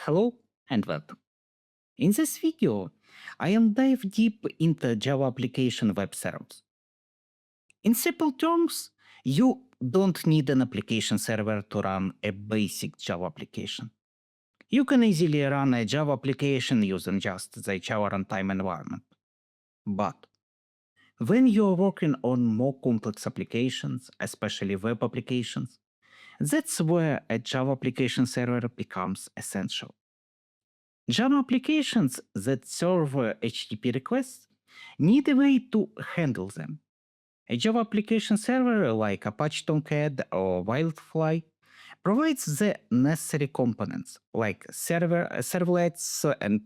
Hello and welcome. In this video, I will dive deep into Java application web servers. In simple terms, you don't need an application server to run a basic Java application. You can easily run a Java application using just the Java runtime environment. But when you're working on more complex applications, especially web applications, that's where a Java application server becomes essential. Java applications that serve HTTP requests need a way to handle them. A Java application server like Apache Tomcat or WildFly provides the necessary components like servlets and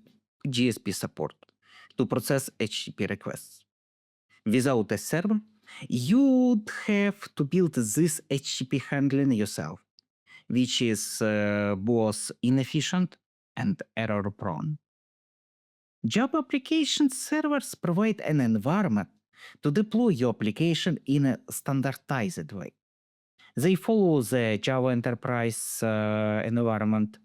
GSP support to process HTTP requests. Without a server, you'd have to build this HTTP handling yourself, which is both inefficient and error prone. Java application servers provide an environment to deploy your application in a standardized way. They follow the Java Enterprise environment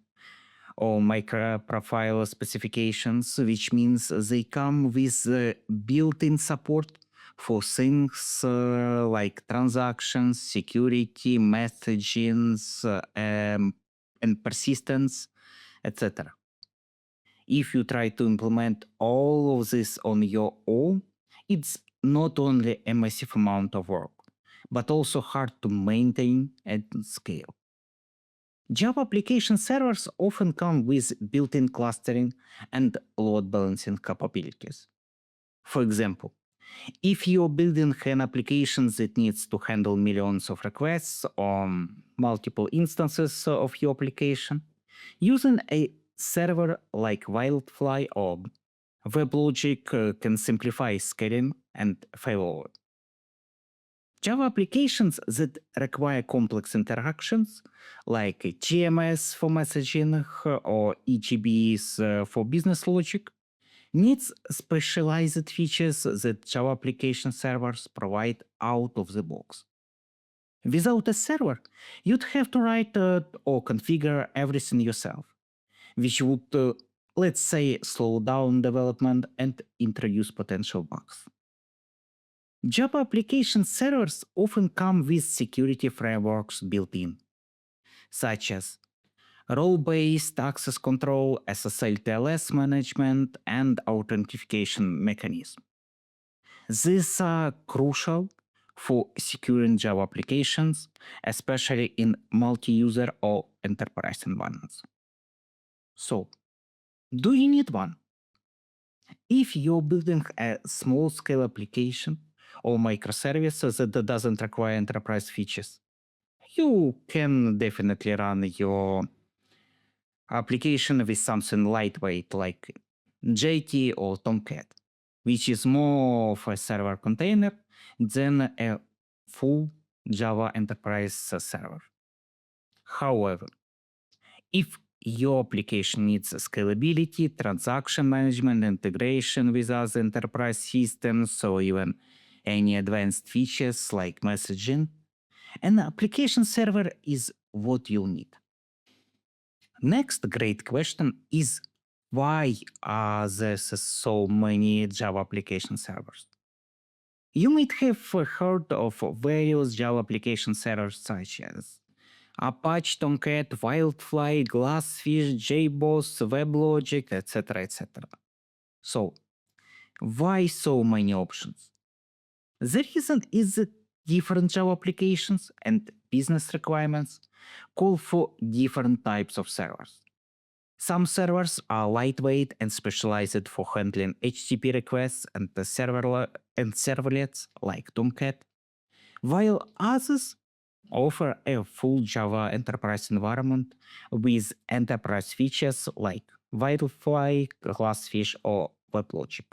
or microprofile specifications, which means they come with built-in support for things like transactions, security, messaging, and persistence, etc. If you try to implement all of this on your own, it's not only a massive amount of work, but also hard to maintain and scale. Java application servers often come with built-in clustering and load balancing capabilities. For example, if you're building an application that needs to handle millions of requests on multiple instances of your application, using a server like WildFly or WebLogic can simplify scaling and failover. Java applications that require complex interactions, like GMS for messaging or EGBs for business logic, needs specialized features that Java application servers provide out of the box. Without a server, you'd have to write or configure everything yourself, which would, let's say, slow down development and introduce potential bugs. Java application servers often come with security frameworks built in, such as role-based access control, SSL/TLS management, and authentication mechanism. These are crucial for securing Java applications, especially in multi-user or enterprise environments. So, do you need one? If you're building a small-scale application or microservice that doesn't require enterprise features, you can definitely run your application with something lightweight like Jetty or Tomcat, which is more of a server container than a full Java enterprise server. However, if your application needs scalability, transaction management, integration with other enterprise systems, or even any advanced features like messaging, an application server is what you need. Next great question is, why are there so many Java application servers? You might have heard of various Java application servers such as Apache Tomcat, WildFly, GlassFish, JBoss, WebLogic, etc. etc. So, why so many options? The reason is that different Java applications and business requirements call for different types of servers. Some servers are lightweight and specialized for handling HTTP requests and servlets like Tomcat, while others offer a full Java enterprise environment with enterprise features like WildFly, GlassFish, or WebLogic.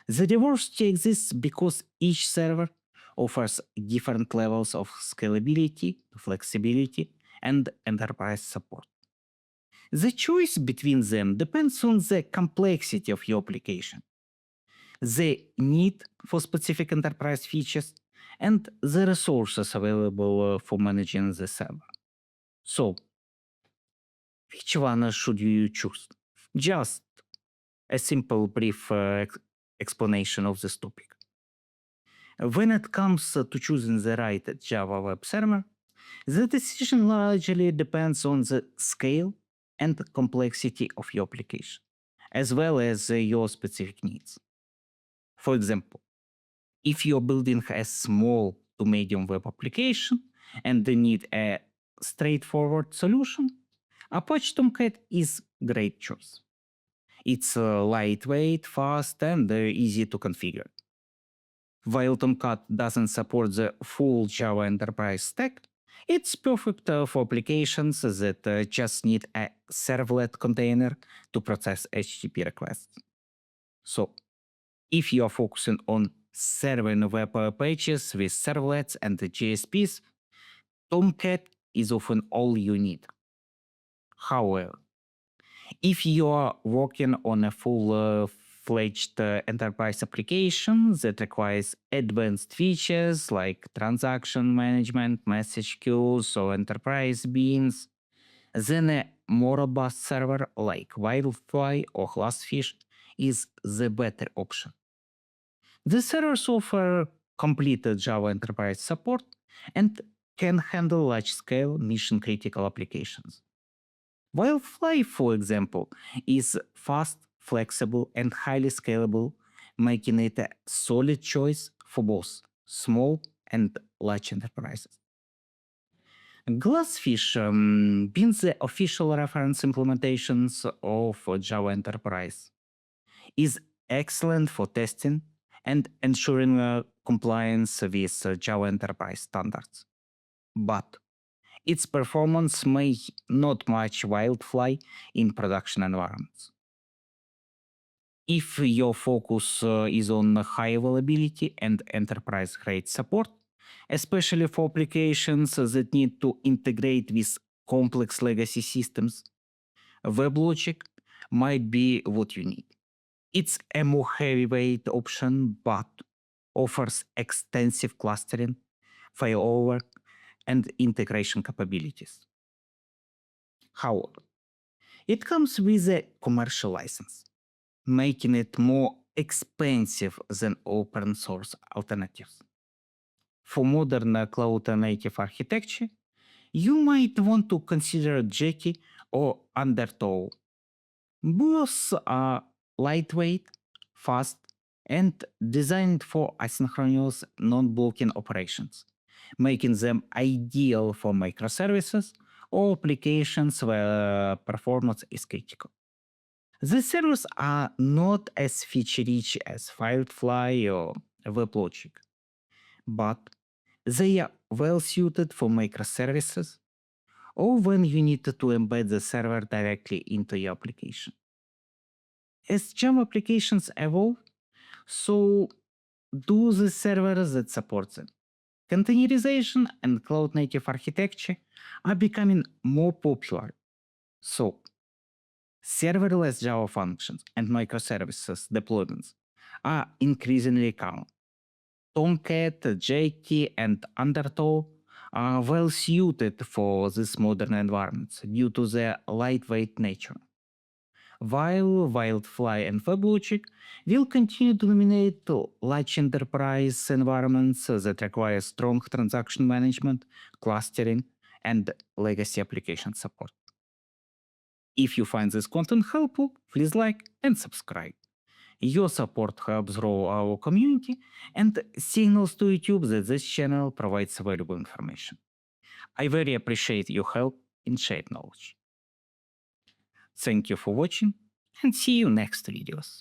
The diversity exists because each server offers different levels of scalability, flexibility, and enterprise support. The choice between them depends on the complexity of your application, the need for specific enterprise features, and the resources available for managing the server. So, Which one should you choose? Just a simple, brief explanation of this topic. When it comes to choosing the right Java web server, the decision largely depends on the scale and complexity of your application, as well as your specific needs. For example, if you're building a small to medium web application and they need a straightforward solution, Apache Tomcat is great choice. It's lightweight, fast, and easy to configure. While Tomcat doesn't support the full Java enterprise stack, it's perfect for applications that just need a servlet container to process HTTP requests. So, if you are focusing on serving web pages with servlets and JSPs, Tomcat is often all you need. However, if you are working on a full-fledged enterprise application that requires advanced features like transaction management, message queues, or enterprise beans, then a more robust server like WildFly or GlassFish is the better option. The servers offer complete Java enterprise support and can handle large-scale mission-critical applications. WildFly, for example, is fast, flexible, and highly scalable, making it a solid choice for both small and large enterprises. GlassFish, being the official reference implementations of Java Enterprise, is excellent for testing and ensuring compliance with Java Enterprise standards. But its performance may not match WildFly in production environments. If your focus is on high availability and enterprise-grade support, especially for applications that need to integrate with complex legacy systems, WebLogic might be what you need. It's a more heavyweight option, but offers extensive clustering, failover, and integration capabilities. However, it comes with a commercial license, making it more expensive than open source alternatives. For modern cloud-native architecture, you might want to consider Jetty or Undertow. Both are lightweight, fast, and designed for asynchronous non-blocking operations, making them ideal for microservices or applications where performance is critical. The servers are not as feature-rich as WildFly or WebLogic, but they are well suited for microservices or when you need to embed the server directly into your application. As Java applications evolve, so do the servers that support them. Containerization and cloud-native architecture are becoming more popular. So, serverless Java functions and microservices deployments are increasingly common. Tomcat, Jetty, and Undertow are well suited for these modern environments due to their lightweight nature. While WildFly and WebLogic will continue to dominate large enterprise environments that require strong transaction management, clustering, and legacy application support. If you find this content helpful, please like and subscribe. Your support helps grow our community and signals to YouTube that this channel provides valuable information. I very appreciate your help in sharing knowledge. Thank you for watching and see you next videos.